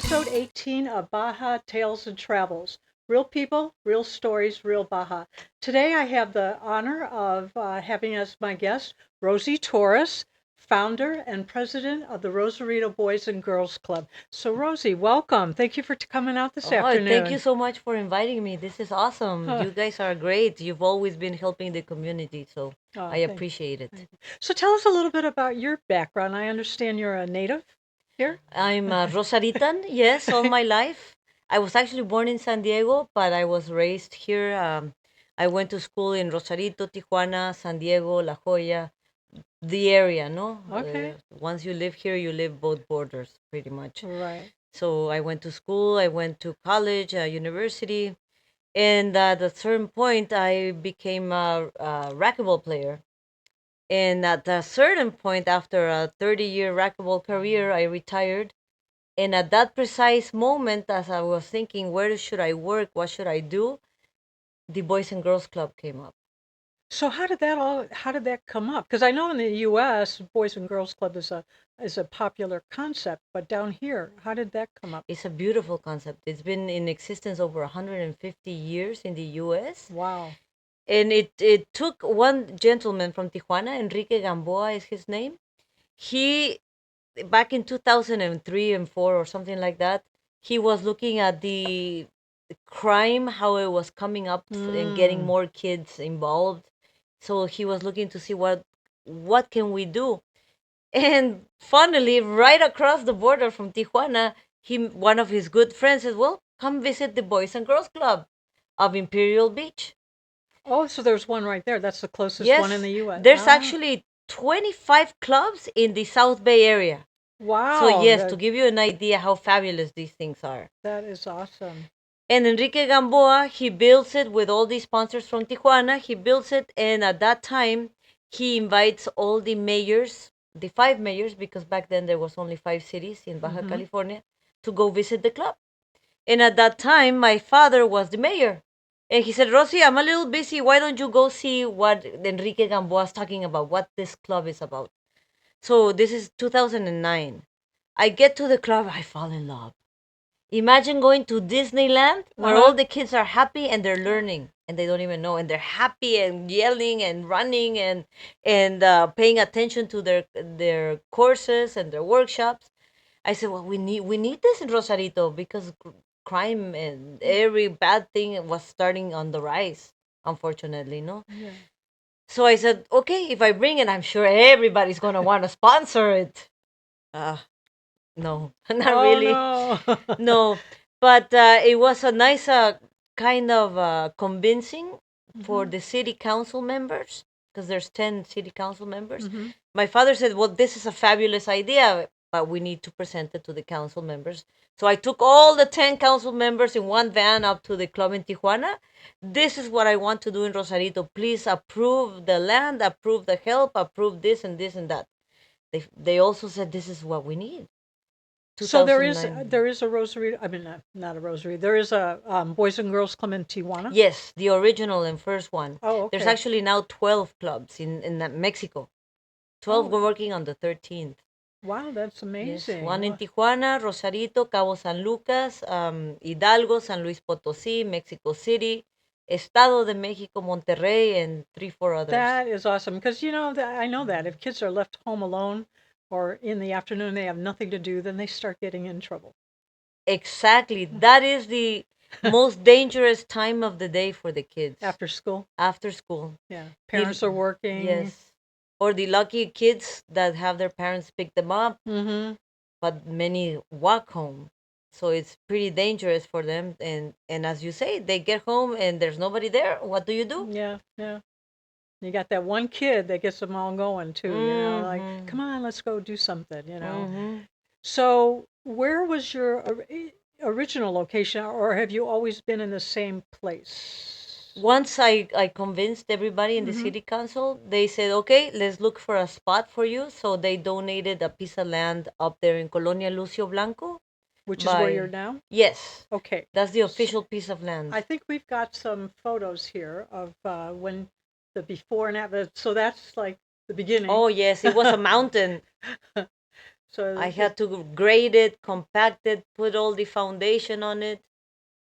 episode 18 of Baja Tales and Travels. Real people, real stories, real Baja. Today I have the honor of having as my guest Rosy Torres, founder and president of the Rosarito Boys and Girls Club. So, Rosy, welcome. Thank you for coming out this Oh, thank you afternoon. so much for inviting me. This is awesome. Uh, You guys are great. You've always been helping the community, so I thank appreciate it. you. So, tell us a little bit about your background. I understand you're a native here. I'm a Rosaritan, yes, all my life. I was actually born in San Diego, but I was raised here. I went to school in Rosarito, Tijuana, San Diego, La Jolla, the area, no? Okay. Once you live here, you live both borders, pretty much. Right. So I went to school, I went to college, university, and at a certain point, I became a racquetball player. And at a certain point, after a 30-year racquetball career, I retired. And at that precise moment, as I was thinking, where should I work? What should I do? The Boys and Girls Club came up. So how did that come up? Because I know in the US, Boys and Girls Club is a popular concept, but down here, how did that come up? It's a beautiful concept. It's been in existence over 150 years in the US. Wow. And it took one gentleman from Tijuana, Enrique Gamboa is his name. He, back in 2003 and 4 or something like that, he was looking at the crime, how it was coming up and getting Mm. more kids involved. So he was looking to see what can we do. And funnily, right across the border from Tijuana, one of his good friends said, well, come visit the Boys and Girls Club of Imperial Beach. Oh, so there's one right there. That's the closest one in Yes, the US. there's Ah, actually 25 clubs in the South Bay area. So wow. yes, to give you an idea how fabulous these things are. That is awesome. And Enrique Gamboa, he builds it with all the sponsors from Tijuana. He builds it, and at that time, he invites all the mayors, the five mayors, because back then there was only five cities in Baja Hmm. California, to go visit the club. And at that time, my father was the mayor. And he said, Rosy, I'm a little busy. Why don't you go see what Enrique Gamboa is talking about, what this club is about? So this is 2009. I get to the club, I fall in love. Imagine going to Disneyland where Uh-huh. all the kids are happy and they're learning and they don't even know and they're happy and yelling and running and paying attention to their courses and their workshops. I said, well, we need this in Rosarito because crime and every bad thing was starting on the rise, unfortunately, no. Yeah. So I said, okay, if I bring it, I'm sure everybody's gonna want to sponsor it. Uh, no, not Oh really. no. No, but it was a nice kind of convincing for Hmm. the city council members because there's 10 city council members. Hmm. My father said, well, this is a fabulous idea, but we need to present it to the council members. So I took all the 10 council members in one van up to the club in Tijuana. This is what I want to do in Rosarito. Please approve the land, approve the help, approve this and this and that. They also said this is what we need. So 2009. there is a rosary. I mean, not a rosary. There is a Boys and Girls Club in Tijuana. Yes, the original and first one. Oh, There's okay. actually now 12 clubs in Mexico. 12 Oh, were working on the 13th. wow, that's Yes, amazing. one in Well, Tijuana, Rosarito, Cabo San Lucas, Hidalgo, San Luis Potosí, Mexico City, Estado de México, Monterrey, and three, four others. that is awesome because I know that if kids are left home alone or in the afternoon they have nothing to do, then they start getting in trouble. Exactly. That is the most dangerous time of the day for the kids After school, after school. yeah, The parents are working. yes, or the lucky kids that have their parents pick them up, Mm-hmm. but many walk home. So it's pretty dangerous for them. And as you say, they get home and there's nobody there. What do you do? Yeah, yeah. You got that one kid that gets them all going too. Like, Mm-hmm. come on, let's go do something. Mm-hmm. So, where was your original location, or have you always been in the same place? Once I convinced everybody in the Hmm. city council, they said, okay, let's look for a spot for you. So they donated a piece of land up there in Colonia Lucio Blanco Which is where you're by, now? yes, Okay. that's the So, official piece of land. I think we've got some photos here of when the before and after. So that's like the beginning. Oh, yes, it was a mountain. So I had to grade it, compact it, put all the foundation on it.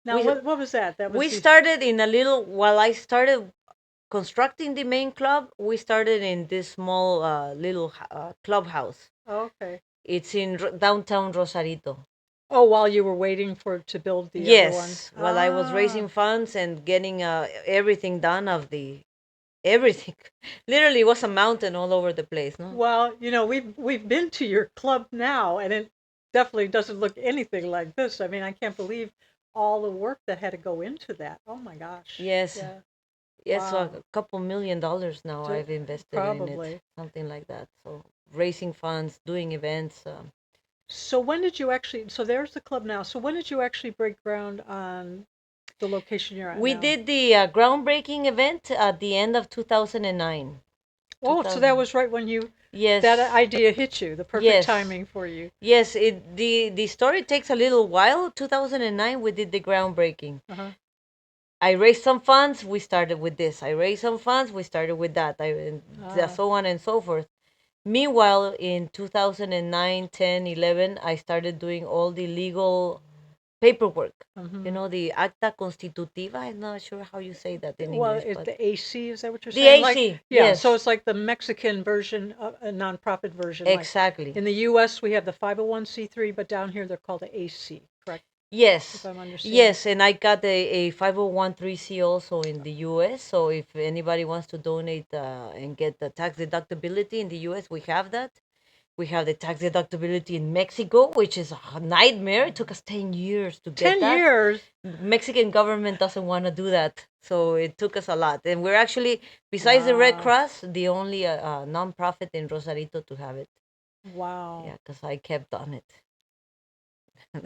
now We what was that? That was we started in a little while I started constructing the main club. We started in this small little clubhouse. okay. It's in downtown Rosarito. Oh, while you were waiting for to build the other one. Yes, while I was Ah. raising funds and getting everything done of the everything. Literally, it was a mountain all over the place. No. Well, we've been to your club now, and it definitely doesn't look anything like this. I mean, I can't believe all the work that had to go into that. Oh my gosh. Yes, Yeah. yes, so Wow. a couple $1 million now D- I've invested in it, Probably. something like that. So raising funds, doing events. So when did you actually, so there's the club now. So when did you actually break ground on the location you're at We now? did the groundbreaking event at the end of 2009. Oh, so that 2000. was right when that Yes, idea hit you, the perfect yes, timing for you. yes. The story takes a little while. 2009, we did the groundbreaking. Uh-huh. I raised some funds. We started with this. I raised some funds. We started with that. Ah. So on and so forth. Meanwhile, in 2009, 10, 11, I started doing all the legal paperwork. You Mm-hmm. know, the acta constitutiva. I'm not sure how you say that in Well, English, is but the AC, is that what you're the saying? Like, AC. yeah, so Yes, it's like the Mexican version, a nonprofit version. Like exactly. in the US, we have the 501c3, but down here they're called the AC, correct? If Yes, I'm understanding. yes, and I got a 501(c)(3) also in the U.S. So if anybody wants to donate and get the tax deductibility in the U.S., we have that. We have the tax deductibility in Mexico, which is a nightmare. It took us 10 years to get 10 that. years? Mexican government doesn't want to do that. So it took us a lot. And we're actually, besides the Red Wow. Cross, the only nonprofit in Rosarito to have it. Wow. Yeah, because I kept on it.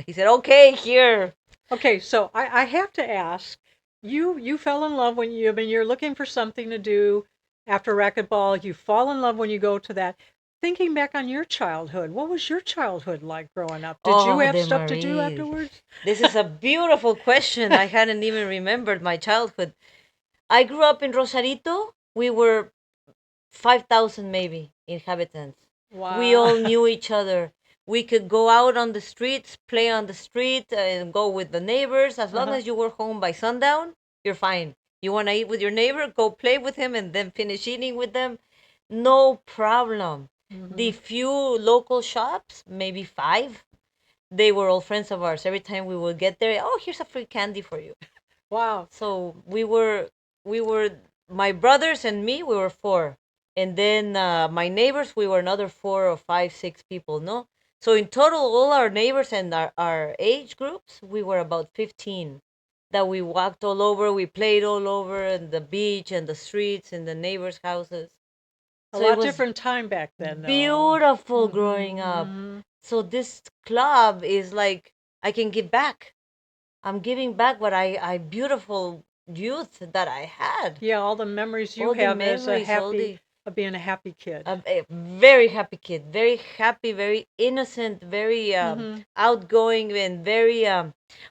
He said, okay, here. Okay, so I have to ask, you fell in love when you, I mean, you're looking for something to do after racquetball. You fall in love when you go to that. Thinking back on your childhood, what was your childhood like growing up? Did you Oh, have de stuff to do Marie. afterwards? This is a beautiful question. I hadn't even remembered my childhood. I grew up in Rosarito. We were 5,000 maybe inhabitants. We Wow. all knew each other. We could go out on the streets, play on the street, and go with the neighbors. As long Uh-huh. as you were home by sundown, you're fine. You want to eat with your neighbor, go play with him, and then finish eating with them. No problem. The Hmm. few local shops, maybe five, they were all friends of ours. Every time we would get there, oh, here's a free candy for you. Wow. So we were my brothers and me. We were four, and then my neighbors. We were another four or five, six people. No, so in total, all our neighbors and our age groups, we were about 15. That we walked all over. We played all over, and the beach and the streets and the neighbors' houses. A So it lot was different time back then, though. beautiful growing up. Hmm. So this club is like I can give back. I'm giving back what I beautiful youth that I had. Yeah, all the memories you All the have as a memories, all happy, the of being a happy kid. a very happy kid, very happy, very innocent, very Hmm. outgoing, and very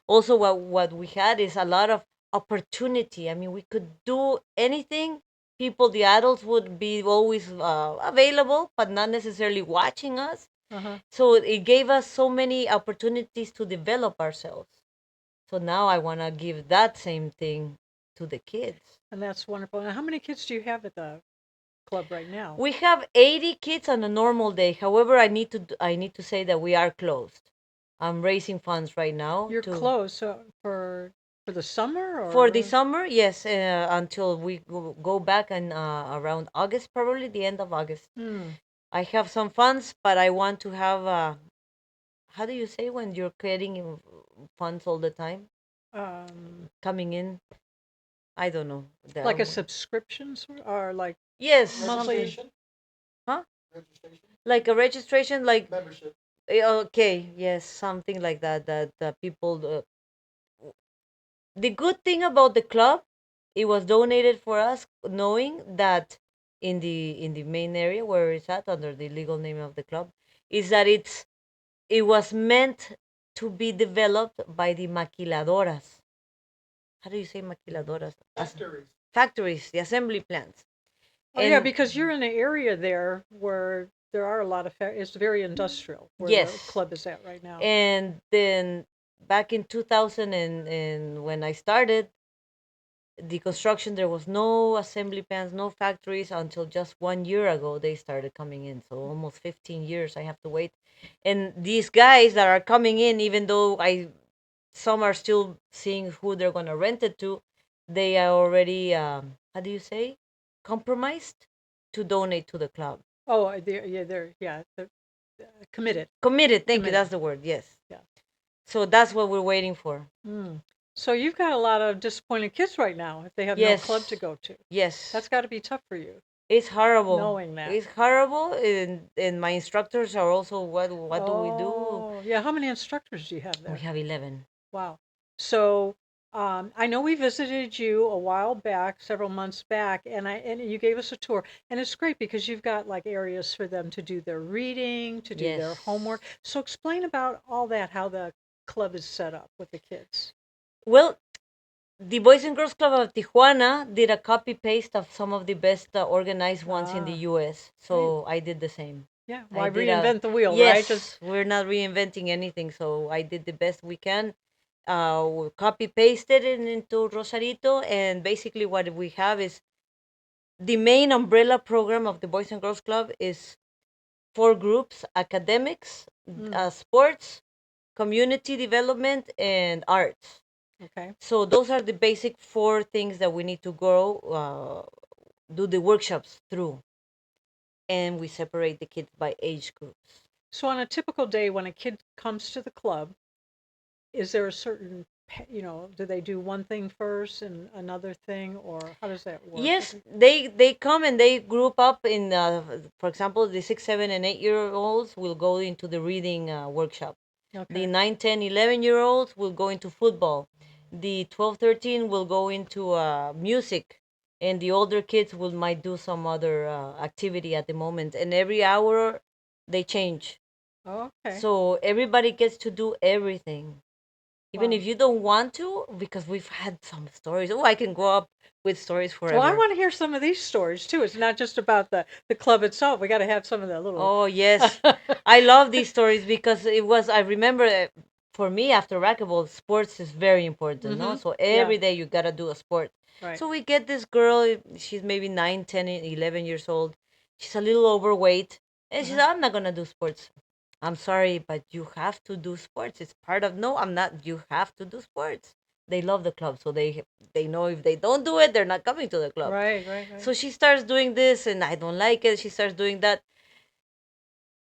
also what we had is a lot of opportunity. I mean, we could do anything. People, the adults would be always available, but not necessarily watching us. Uh-huh. So it gave us so many opportunities to develop ourselves. So now I want to give that same thing to the kids. And that's wonderful. Now, how many kids do you have at the club right now? We have 80 kids on a normal day. However, I need to say that we are closed. I'm raising funds right now You're to closed, so for the summer for the or? summer. Yes, until we go back and around August, probably the end of August. Hmm. I have some funds, but I want to have how do you say when you're getting funds all the time Um, coming in? I don't know. like a subscription or like Yes, monthly? something. Huh? Like a registration, like okay, yes, something like that. That people. The good thing about the club, it was donated for us, knowing that in the main area where it's at under the legal name of the club, is that it was meant to be developed by the maquiladoras. How do you say maquiladoras? Factories, the assembly plants, Oh yeah, and because you're in an area there where there are a lot of it's very industrial where the Yes. club is at right now. And then back in 2000 and when I started the construction, there was no assembly plants, no factories until just 1 year ago they started coming in. So almost 15 years I have to wait. And these guys that are coming in, even though I some are still seeing who they're going to rent it to, they are already how do you say, compromised to donate to the club. Oh, they're committed, Committed, thank you, committed. that's the word. Yes. Yeah. So that's what we're waiting for. Mm. So you've got a lot of disappointed kids right now if they have no club to Yes. go to. That's Yes. got to be tough for you, It's horrible. knowing that. It's horrible, and my instructors are also, what do we do? Oh, yeah. How many instructors do you have We there? have 11. Wow. So I know we visited you a while back, several months back, and you gave us a tour, and it's great because you've got like areas for them to do their reading, to do their Yes. homework. So explain about all that, how the club is set up with the kids. Well, the Boys and Girls Club of Tijuana did a copy paste of some of the best organized ones in the Ah, US. great. So I did the same. Yeah. I Why did a reinvent the wheel, right? Just Yes, we're not reinventing anything. So I did the best we can. We copy pasted it into Rosarito, and basically what we have is the main umbrella program of the Boys and Girls Club is four groups: academics, mm, sports, community development, and arts. okay. So those are the basic four things that we need to go do the workshops through, and we separate the kids by age groups. So on a typical day when a kid comes to the club, is there a certain, do they do one thing first and another thing, or how does that work? Yes, they come and they group up in. For example, the 6, 7, and 8 year olds will go into the reading workshop. The Okay. 9, 10, 11 year olds will go into football. The 12, 13 will go into music, and the older kids will might do some other activity at the moment. And every hour they change, Oh, okay. so everybody gets to do everything, even Wow. if you don't want to, because we've had some stories. Oh, I can go up with stories Well, I forever. want to hear some of these stories too. It's not just about the club itself. We got to have some of the little. Oh, yes. I love these stories because I remember for me, after racquetball, sports is very important, no? Mm-hmm. So Yeah. every day you got to do a sport. Right. So we get this girl, she's maybe 9, 10, 11 years old. She's a little overweight. And she Uh-huh. said, I'm not going to do sports. I'm sorry, but you have to do sports. It's part of, no, I'm not. You have to do sports. They love the club, so they know if they don't do it, they're not coming to the club. Right. Right. Right. So she starts doing this, and I don't like it. She starts doing that.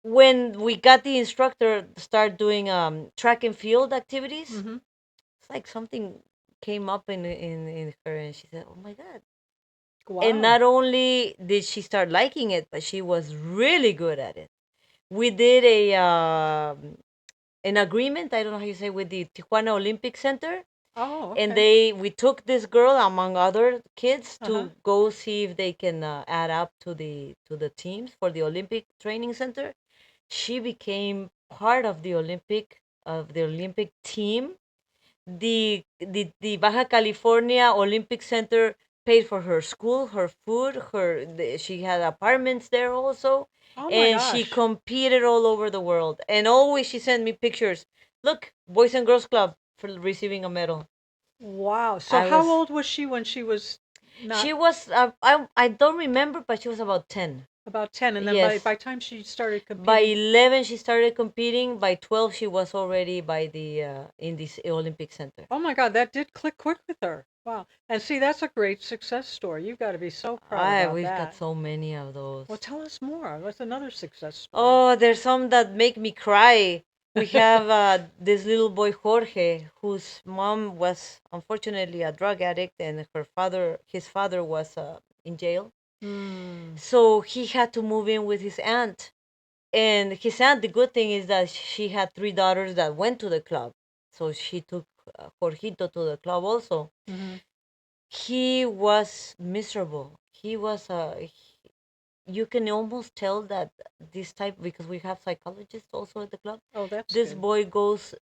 When we got the instructor to start doing track and field activities, Mm-hmm. it's like something came up in her, and she said, "Oh my god!" And Wow. not only did she start liking it, but she was really good at it. We did a an agreement. I don't know how you say, with the Tijuana Olympic Center, Oh, and okay. we took this girl among other kids Uh-huh. to go see if they can add up to the teams for the Olympic Training Center. She became part of the Olympic team. The Baja California Olympic Center paid for her school, her food, she had apartments there also, Oh my and she gosh. competed all over the world. And always she sent me pictures. Look, Boys and Girls Club for receiving a medal. Wow. So I how was old was she when she was not She was I don't remember, but she was about 10. about 10? And then by Yes. time she started By competing, 11 she started competing. By 12 she was already by the in this Olympic Center. oh my God, that did click quick with her. Wow. And see, that's a great success story. You've got to be so proud I about We've got that. so many of those. Well, tell us more. What's another success story? Oh, there's some that make me cry. We have this little boy Jorge, whose mom was unfortunately a drug addict, and his father was in jail. Hmm. So he had to move in with his aunt. And his aunt, the good thing is that she had three daughters that went to the club. So she took Jorgito to the club also. Mm-hmm. He was miserable. You can almost tell that this type, because we have psychologists also at the club, Oh, that's this good. boy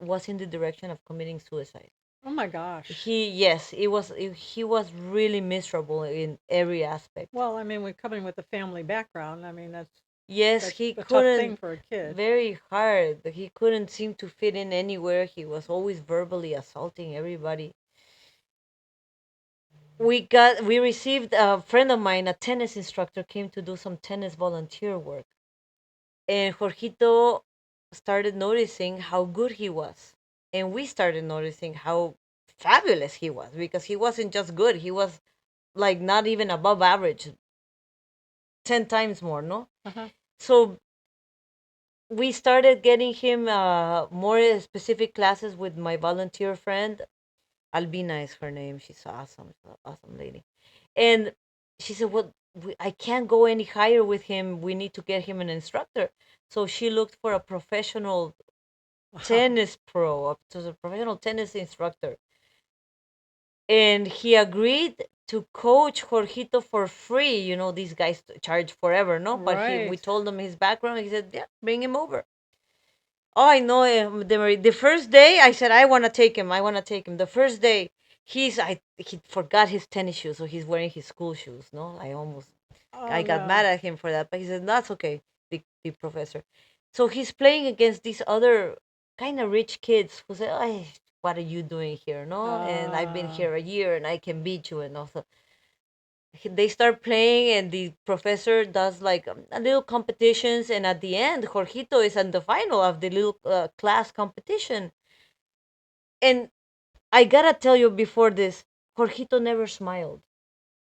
was in the direction of committing suicide. Oh my gosh. Yes, he was really miserable in every aspect. Well, I mean, we're coming with a family background. I mean, that's Yes, That's he a tough thing couldn't. for a kid. Very hard. He couldn't seem to fit in anywhere. He was always verbally assaulting everybody. We received a friend of mine, a tennis instructor, came to do some tennis volunteer work, and Jorgito started noticing how good he was, and we started noticing how fabulous he was, because he wasn't just good, he was like not even above average, 10 times more, no? Uh-huh. So we started getting him more specific classes with my volunteer friend. Albina is her name. She's awesome, awesome lady. And she said, "Well, I can't go any higher with him. We need to get him an instructor." So she looked for a professional Wow. tennis pro, a professional tennis instructor, and he agreed to coach Jorgito for free. You know, these guys charge forever, no? But we Right. told him his background. He said, "Yeah, bring him over." Oh, I know. The first day, I said, "I want to take him. I want to take him." The first day, he forgot his tennis shoes, so he's wearing his school shoes. No, Oh I got mad no. at him for that, but he said, "That's okay." The professor. So he's playing against these other kind of rich kids who say, "Ay, what are you doing here?" No, and I've been Uh, here a year and I can beat you, and also they start playing, and the professor does like a little competitions, and at the end Jorgito is in the final of the little class competition. And I gotta tell you, before this, Jorgito never smiled.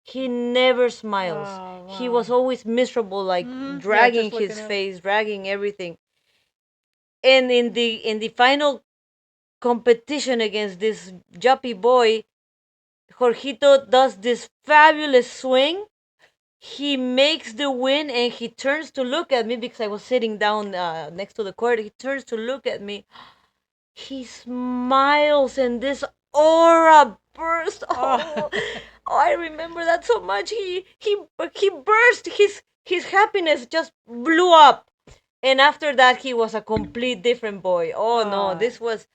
He never smiles. oh He wow. was always miserable, like Yeah, dragging just his looking at it. face, dragging everything. And in the final competition against this juppy boy, Jorgito does this fabulous swing. He makes the win, and he turns to look at me because I was sitting down next to the court. He turns to look at me. He smiles, and this aura burst. Oh. Oh, I remember that so much. He burst. His happiness just blew up. And after that, he was a complete different boy. Oh no, uh, this was.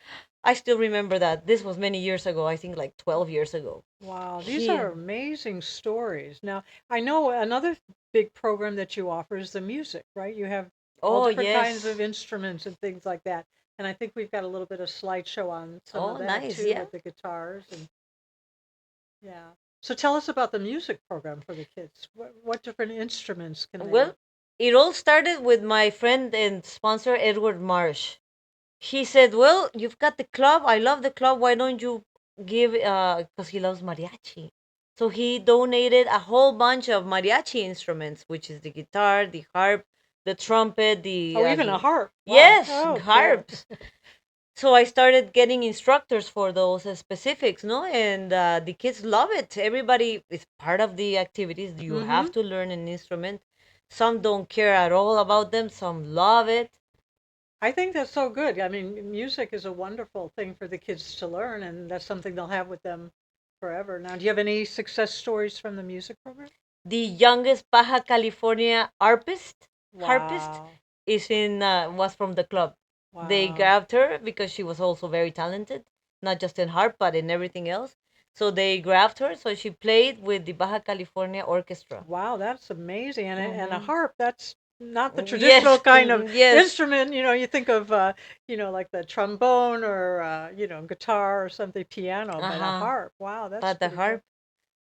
I still remember that. This was many years ago. I think like 12 years ago. wow, these He. are amazing stories. Now, I know another big program that you offer is the music, right? You have all Oh different kinds yes. of instruments and things like that. And I think we've got a little bit of slideshow on some of Oh that nice. too Yeah. with the guitars and yeah. So tell us about the music program for the kids. What different instruments can they? Well, it all started with my friend and sponsor, Edward Marsh. He said, "Well, you've got the club. I love the club. Why don't you give, because he loves mariachi." So he donated a whole bunch of mariachi instruments, which is the guitar, the harp, the trumpet, Oh, even a harp. Wow. yes, Oh, cool. harps. So I started getting instructors for those specifics, no? And the kids love it. Everybody is part of the activities. You Mm-hmm. have to learn an instrument. Some don't care at all about them. Some love it. I think that's so good. I mean, music is a wonderful thing for the kids to learn, and that's something they'll have with them forever. Now, do you have any success stories from the music program? The youngest Baja California harpist Wow. is in was from the club. They Wow. grabbed her because she was also very talented, not just in harp but in everything else. So they grabbed her, so she played with the Baja California Orchestra. Wow, that's amazing. And a Hmm. harp, that's not the traditional Yes, kind of yes, instrument. You think of, like the trombone or, guitar or something, piano, uh but a huh. harp. Wow, that's But the pretty cool. harp,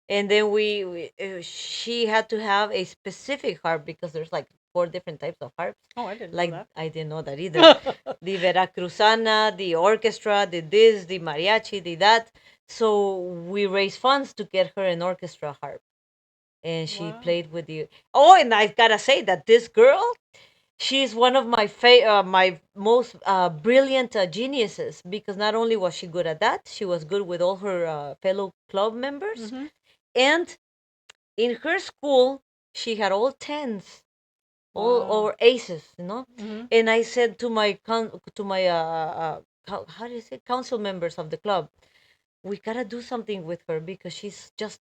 and then she had to have a specific harp because there's like four different types of harps. Oh, I didn't know Like that. I didn't know that either. The Veracruzana, the orchestra, the this, the mariachi, the that. So we raised funds to get her an orchestra harp, and she Wow. played with the. Oh, and I gotta say that this girl, she's one of my most brilliant geniuses, because not only was she good at that, she was good with all her fellow club members, Mm-hmm. and in her school she had all tens, all Wow. or aces, Mm-hmm. And I said to my how do you say, council members of the club, we gotta do something with her because she's just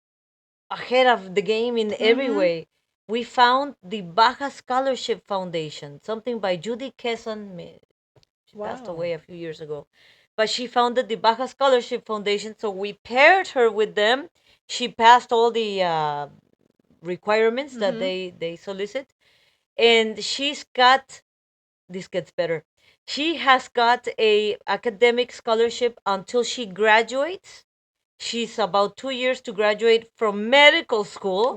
ahead of the game in every Mm-hmm. way. We found the Baja Scholarship Foundation, something by Judy Kesson. She passed Wow. away a few years ago, but she founded the Baja Scholarship Foundation. So we paired her with them. She passed all the requirements that Mm-hmm. they solicit, and she's got, this gets better. She has got a academic scholarship until she graduates. She's about 2 years to graduate from medical school.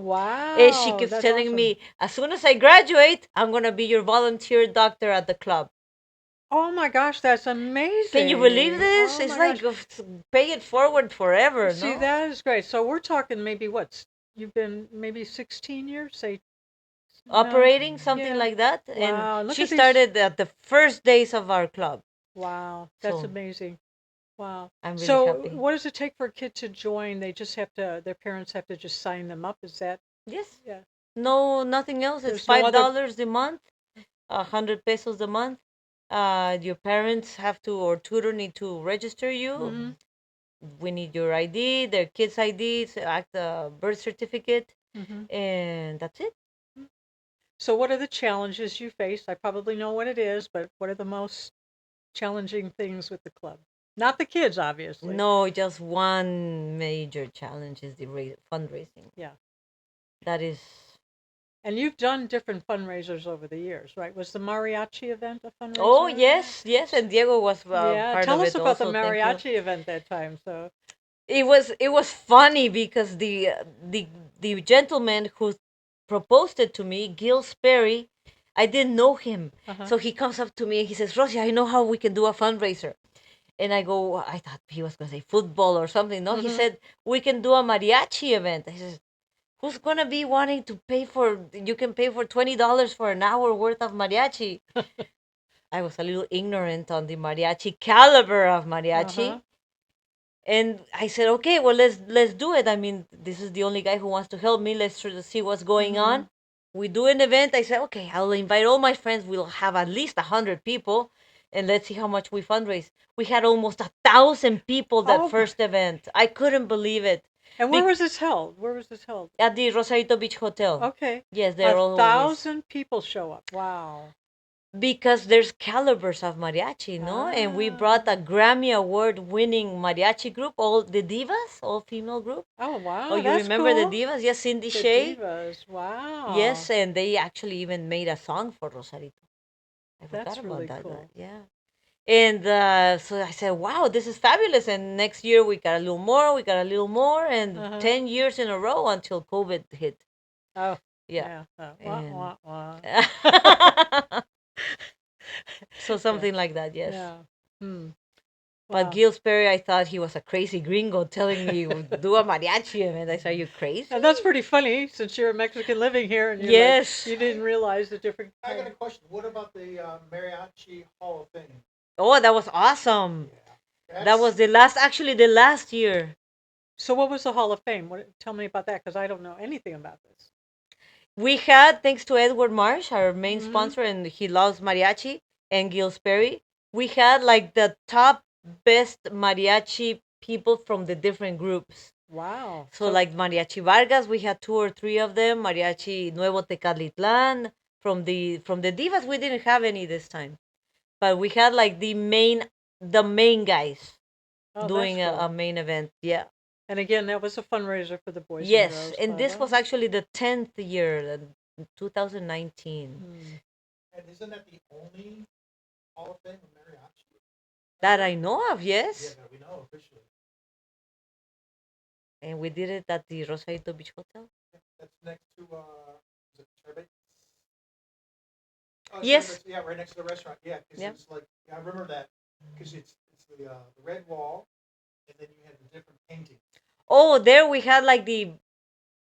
And she Wow, keeps that's telling awesome. me, as soon as I graduate, I'm going to be your volunteer doctor at the club. Oh my gosh, that's Can you believe amazing. this? Oh It's my like gosh. pay it forward forever, See, no? that is great. So we're talking maybe what's you've been maybe 16 years, say nine. Operating, something Yeah. like that. And Wow. Look she at these. started at the first days of our club. Wow, that's So amazing. Wow. I'm really So happy. what does it take for a kid to join? They just have to, their parents have to just sign them up. Is that, Yes. yeah. No, nothing else. It's There's no five other. dollars a month, 100 pesos a month. Your parents have to, or tutor need to register you. Mm-hmm. We need your ID, their kids' IDs, act birth certificate, Mm-hmm. and that's it. So what are the challenges you face? I probably know what it is, but what are the most challenging things with the club? Not the kids, obviously. No, just one major challenge is the fundraising. Yeah. That is. And you've done different fundraisers over the years, right? Was the mariachi event a Oh fundraiser? Yeah. yes, yes, and Diego was Yeah. part Tell of us it about the also. Thank you. mariachi event that time. So. It was funny because the gentleman who proposed it to me, Gil Sperry, I didn't know him. Uh-huh. So he comes up to me and he says, Rosie, I know how we can do a fundraiser. And I go, I thought he was going to say football or something. No, he Mm-hmm. said, we can do a mariachi event. I says, who's going to be wanting to pay for, you can pay for $20 for an hour worth of mariachi. I was a little ignorant on the mariachi caliber of Uh-huh. mariachi. And I said, okay, well, let's do it. I mean, this is the only guy who wants to help me. Let's try to see what's going Mm-hmm. on. We do an event. I said, okay, I'll invite all my friends. We'll have at least 100 people, and let's see how much we fundraise. We had almost 1,000 people that Oh, first event. I couldn't believe it. and where Be- was this held? Where was this held? at the Rosarito Beach Hotel. Okay. Yes, A they're always, thousand people show up. Wow. because there's calibers of mariachi, no? And we brought Ah. a Grammy Award winning mariachi group, all the divas, all female group. Oh, Oh, wow. you That's remember the cool. divas? Yes, Cindy The Shay. divas. Wow. Yes, and they actually even made a song for Rosarito. I forgot That's about really that. cool. Yeah. And so I said, wow, this is fabulous. And next year we got a little more, we got a little more, and Uh-huh. 10 years in a row until COVID hit. Oh, Yeah. yeah. Wah, And wah, wah. so Yeah. something like that, yes. Yeah. Hmm. But Wow. Gil Sperry, I thought he was a crazy gringo telling me do a mariachi event. I said, are you crazy? And that's pretty funny since you're a Mexican living here and you're like, Yes. you didn't realize the different. I got a question. What about the Mariachi Hall of Fame? Oh, that was awesome. Yeah, That was actually the last year. So, what was the Hall of Fame? Tell me about that because I don't know anything about this. We had, thanks to Edward Marsh, our main Mm-hmm. sponsor, and he loves mariachi, and Gil Sperry, we had like the top best mariachi people from the different groups. Wow. So like Mariachi Vargas, we had two or three of them. Mariachi Nuevo Tecalitlan. From the divas, we didn't have any this time, but we had like the main guys Oh, that's doing a, cool. a main event. Yeah. And again, that was a fundraiser for the Boys and Yes, Girls and Club. this was actually the 10th year, 2019, Hmm. and isn't that the only Hall of Fame of Mariachi? that I know of. Yeah, Yes, that we know officially. and we did it at the Rosarito Beach Hotel. Yeah, that's next to is it Sherbet? Oh, Yes. Sherbet's, yeah, right next to the restaurant. Yeah, because Yeah. it's like I remember that because it's the red wall, and then you had the different paintings. Oh, there we had like the,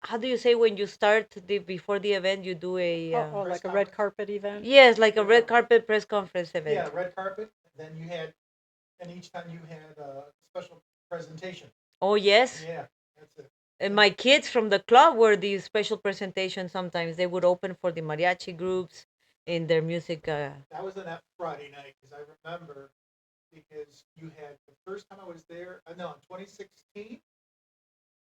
how do you say when you start before the event you do a Oh, Press like a red conference? carpet event? yes, like a Red red carpet. carpet press conference event. Yeah, red carpet. Then you had, and each time you had a special presentation. Oh yes. Yeah, that's it. And my kids from the club were the special presentation. Sometimes they would open for the mariachi groups in their music. That was on that Friday night because I remember because you had the first time I was there. No, in 2016,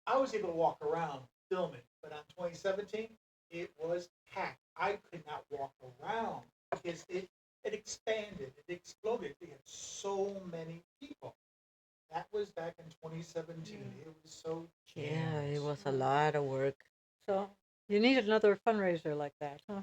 I was able to walk around filming, but on 2017, it was packed. I could not walk around because it expanded, it exploded. They had so many people. That was back in 2017. It was so jammed. Yeah, it was a lot of work. So, you need another fundraiser like that, huh?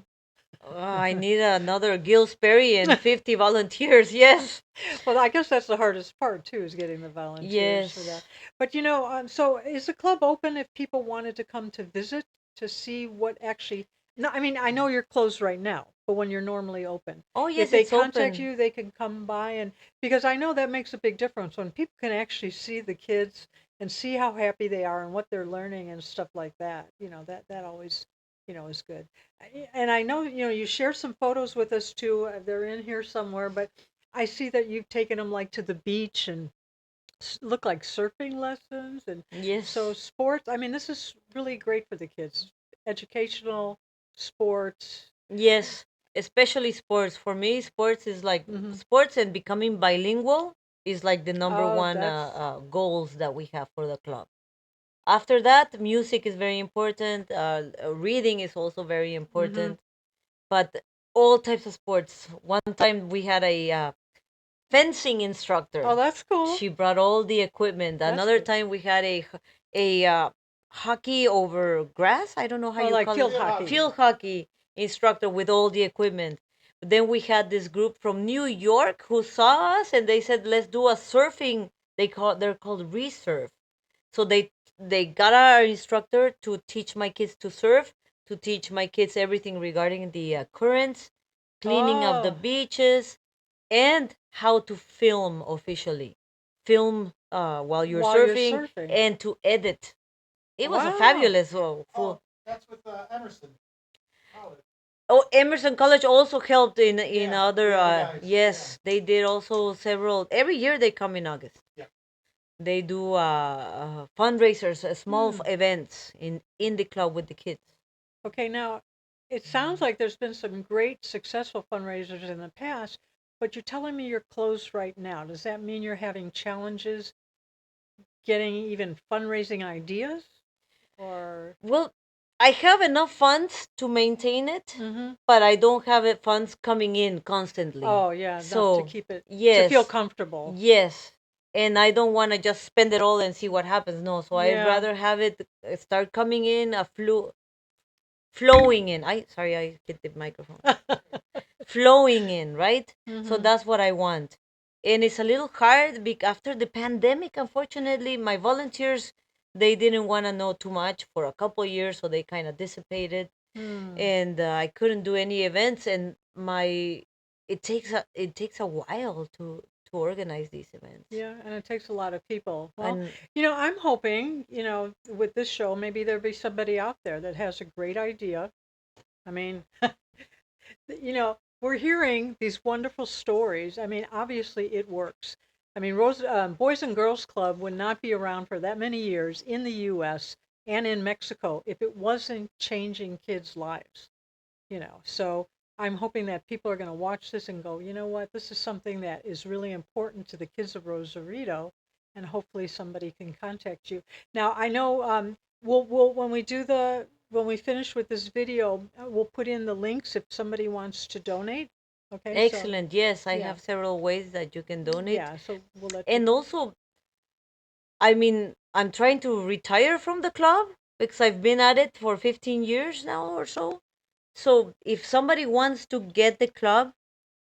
I need another Gil Sperry and 50 volunteers. Yes. Well, I guess that's the hardest part too, is getting the volunteers for that. Yes. But so is the club open if people wanted to come to visit to see what actually? No, I mean I know you're closed right now, but when you're normally open, Oh, if yes, they it's contact open. you, they can come by and because I know that makes a big difference when people can actually see the kids and see how happy they are and what they're learning and stuff like that. That always is good. And I know you share some photos with us too. They're in here somewhere, but I see that you've taken them like to the beach and look like surfing lessons and so Yes. sports. I mean, this is really great for the kids. Educational, sports. Yes. Especially sports. For me, sports is like Hmm. sports and becoming bilingual is like the number Oh, one that's goals that we have for the club. After that, music is very important. Reading is also very hmm important. But all types of sports. One time we had a fencing Oh, instructor. that's cool. She brought all the equipment. That's Another good. time we had a hockey over grass. I don't know how Oh, you like call it. field Field hockey. hockey. Field hockey instructor with all the equipment. But then we had this group from New York who saw us and they said, "Let's do a surfing." They're called resurf. So they got our instructor to teach my kids to surf, to teach my kids everything regarding the currents, cleaning of the Oh, beaches, and how to film officially. Film while you're while you're surfing surfing. and to edit. It was a Wow. fabulous Oh, full. that's with Emerson College. Oh, Emerson College also helped in Yeah, other. the other guys. Yeah, Yes, they did also several. Every year they come in August. yeah. They do fundraisers, small Hmm. events in the club with the kids. Okay, now it sounds like there's been some great successful fundraisers in the past, but you're telling me you're closed right now. Does that mean you're having challenges getting even fundraising ideas? Or Well, I have enough funds to maintain it, mm-hmm. but I don't have it funds coming in constantly. Oh yeah, enough to So, keep it to feel yes, comfortable. yes. And I don't want to just spend it all and see what happens. No, so I'd Yeah. rather have it start coming in, flowing in. I sorry, I hit the microphone. Flowing in, right? So Mm-hmm. that's what I want. And it's a little hard after the pandemic, unfortunately, my volunteers they didn't want to know too much for a couple years, so they kind of dissipated, Hmm. and I couldn't do any events. And my it takes a while to organize these events. Yeah, and it takes a lot of people. Well, And I'm hoping, with this show, maybe there'll be somebody out there that has a great idea. I mean, we're hearing these wonderful stories. I mean, obviously it works. I mean, Boys and Girls Club would not be around for that many years in the U.S. and in Mexico if it wasn't changing kids' lives. So I'm hoping that people are going to watch this and go, you know what, this is something that is really important to the kids of Rosarito, and hopefully somebody can contact you. Now I know we'll when we finish with this video, we'll put in the links if somebody wants to donate. Okay, so excellent, yes, I yeah, have several ways that you can donate. yeah, so we'll let And people. also, I mean, I'm trying to retire from the club because I've been at it for 15 years now or so. So if somebody wants to get the club,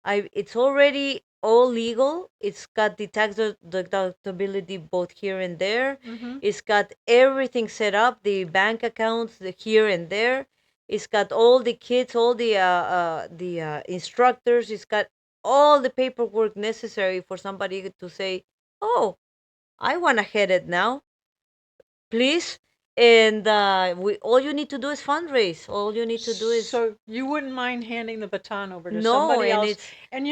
it's already all legal. It's got the tax deductibility both here and there. Mm-hmm. It's got everything set up, the bank accounts the here and there. It's got all the kids, all the instructors. It's got all the paperwork necessary for somebody to say, "Oh, I want to head it now, please." And we all you need to do is fundraise. All you need to do is So you wouldn't mind handing the baton over to no, somebody and else. it's And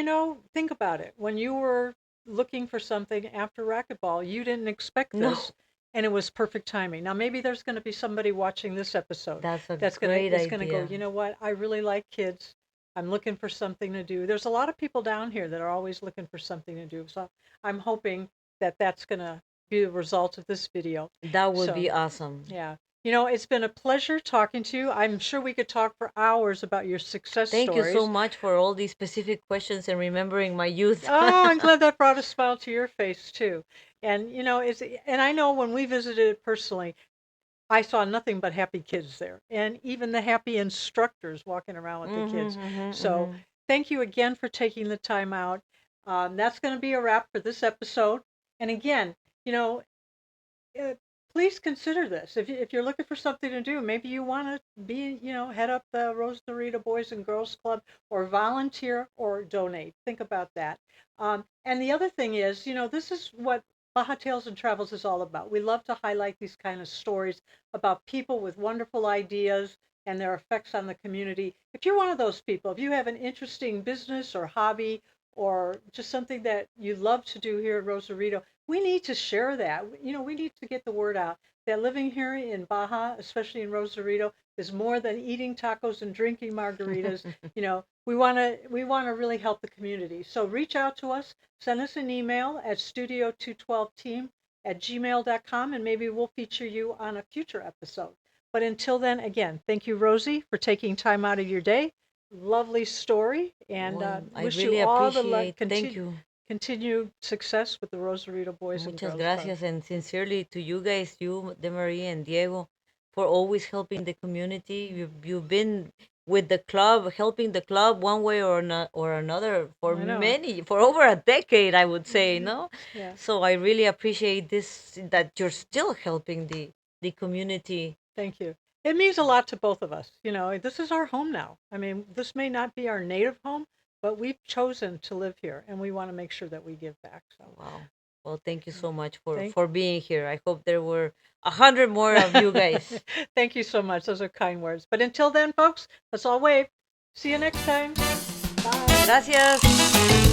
think about it. When you were looking for something after racquetball, you didn't expect this, no. and it was perfect timing. Now maybe there's going to be somebody watching this episode That's a that's great going to go, idea. you know what? I really like kids. I'm looking for something to do. There's a lot of people down here that are always looking for something to do. So I'm hoping that that's going to be the result of this video. That would So be awesome. yeah. It's been a pleasure talking to you. I'm sure we could talk for hours about your success Thank you so stories. much for all these specific questions and remembering my youth. Oh, I'm glad that brought a smile to your face too. And I know when we visited personally, I saw nothing but happy kids there, and even the happy instructors walking around with the kids. So thank you again for taking the time out. That's going to be a wrap for this episode. And again, you know, uh, please consider this. If you're looking for something to do, maybe you want to be, head up the Rosarito Boys and Girls Club, or volunteer or donate. Think about that. And the other thing is, this is what Baja Tales and Travels is all about. We love to highlight these kind of stories about people with wonderful ideas and their effects on the community. If you're one of those people, if you have an interesting business or hobby or just something that you love to do here at Rosarito, we need to share that. We need to get the word out that living here in Baja, especially in Rosarito, is more than eating tacos and drinking margaritas. We want to really help the community. So reach out to us, send us an email at studio212team@gmail.com, and maybe we'll feature you on a future episode. But until then, again, thank you, Rosie, for taking time out of your day. Lovely story, and Well, I wish you really all the luck. appreciate. Thank you. Continued success with the Rosarito Boys and Muchas Girls Club. gracias, and sincerely to you guys, you, De Marie and Diego, for always helping the community. You've been with the club, helping the club one way or not or another for over a decade, I would say, no. Yeah. So I really appreciate this, that you're still helping the community. Thank you. It means a lot to both of us. This is our home now. I mean, this may not be our native home, but we've chosen to live here, and we want to make sure that we give back. So, Wow. Well, thank you so much for Thank- for being here. I hope there were 100 more of you guys. Thank you so much. Those are kind words. But until then, folks, let's all wave. See you next time. Bye. Gracias.